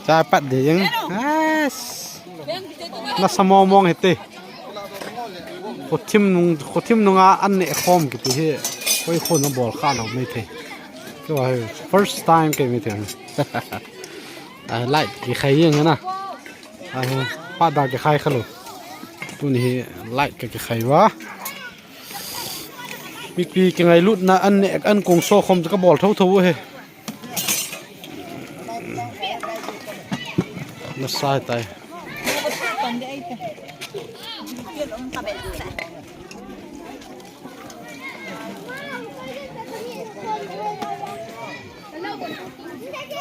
จ่ายปัดเดี๋ยวยังน่าสมองมองเห็นตีขดทิมนุ่งอันเนี่ยคอมกี่ปีเฮ้ยคนมาบอลข้าวเราไม่เทก็ว่า first time ก็ไม่เทไล่กี่ใครยังไงนะป้าดากี่ใครขลุ่ตัวนี้ไล่กี่ใครวะมีปีกี่ไงลุดนะอันเนี่ยอันกงโซ่คอมจะก็บอลเท่าเฮ้มาใส่ตาย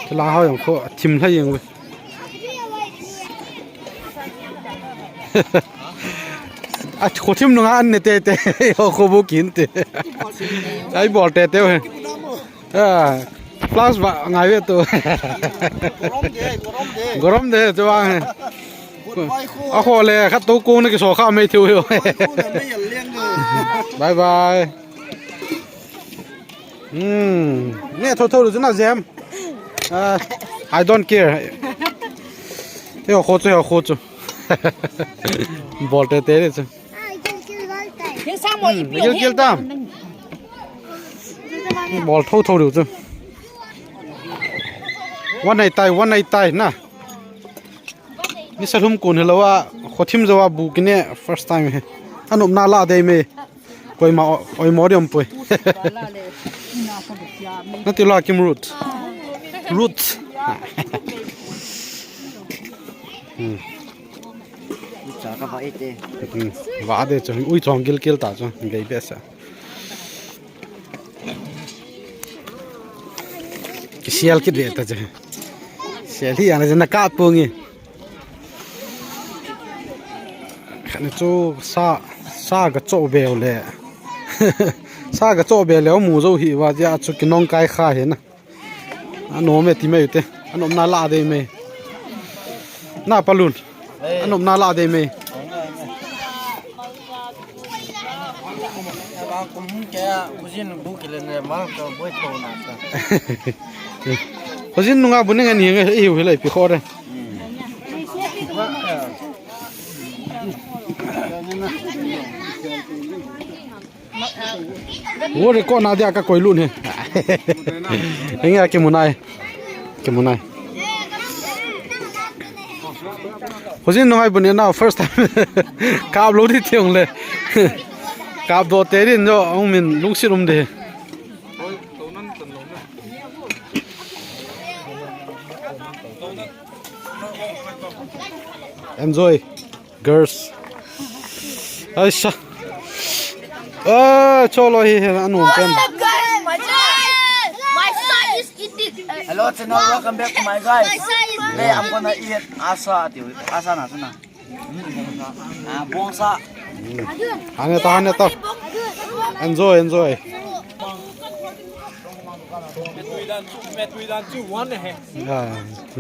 จะลาเขาอย่างเขาทิมให้ยังเว้ยอ่ะโคทิมนุ่งอันเนี่ยเตะเขาบุกินเตะไอ้บอลเตะเว้ยplus ว่าไงเว้ยตัวกรมเดตัวว่าเอาข้อเลยครับตัวกูนี่ก็โซ่ข้าวไม่ทิ้วอยู่บายบายเนี่ยโทษดูสินะเจมI don't care เที่ยวโคตรบอลเตะเลยจ้ะเกี่ยวตามบอลโทษดูจ้ะวันไหนตายนะนี่สรุปกูเนี่ยแล้วว่าขทิมจะว่าบุกเนี่ย first time อันนู้นน่าละได้ไหมไปมาไอ้หมอเดียมไปนั่นที่ลากิมรูทจ้าก็พอเอเจว่าเดี๋ยวจะอุ้ยจองกิลตาจ้ะไงเบสเชียลคิดเด็ดจ้ะเชียลที่อะไรจะนักการปุ่งงี้ขันจูซาก็โจเบลเลยซาก็โจเบลแล้วหมูโจหิว่าจะจุกน้องไก่ข้าเห็นนะอันโนเมติไม่อยู่เต้อันนมนาลาเดย์เมน่าปลุนอันนมนาลาเดย์เมผมแกผู้ชินบุกเลยเนี่ยมันก็ไม่โตนะผู้ชินนุ่งอาบุญเงินยังไงอิ่วเลยพี่ขอเลยโอ้เด็กก็น่าจะก็คอยลุ้นเหรอยังไงเกี่ยมุนายผู้ชินนุ่งอาบุญเนี่ยน่า first time กาบรู้ที่เที่ยงเลยกาบโดดเตะดินจ้ะองมินลูกศิษย์เด enjoy girls ไอ้ชะชอลอยเห็นอันนู้นกัน Hello, Chino. Welcome back to my guys. Today I'm gonna eat asa na sana. Bongsa. Hanya ta. Enjoy.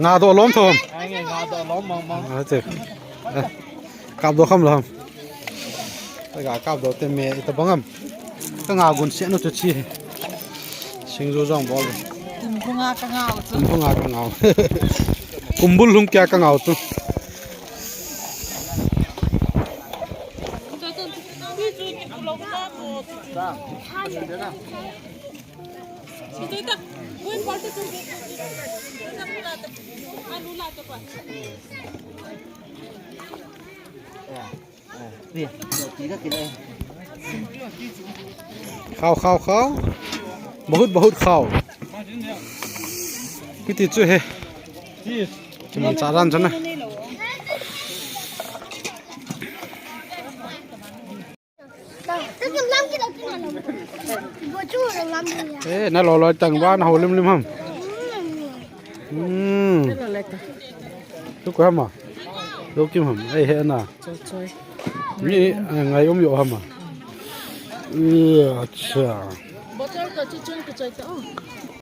Nga do lom thom. Nga do lom mong. Thế. Cặp do không lom. Tất cả cặp do tem mẹ ta bangam. Cái ngào gun sẽ nó cho chi. Sinh do rong bol. Không ngào. Kumbul hum kya ka ngào tu. Khao. बहुत khao. Cái gì chưa he? Chỉ mình xả răn cho này. Ê, nó lòi tầng ba nó hồ lim không? Lúc có hả? Lúc kim hầm, ê hệ nào? Nghĩ ngày ôm dụ hầm à? Chà.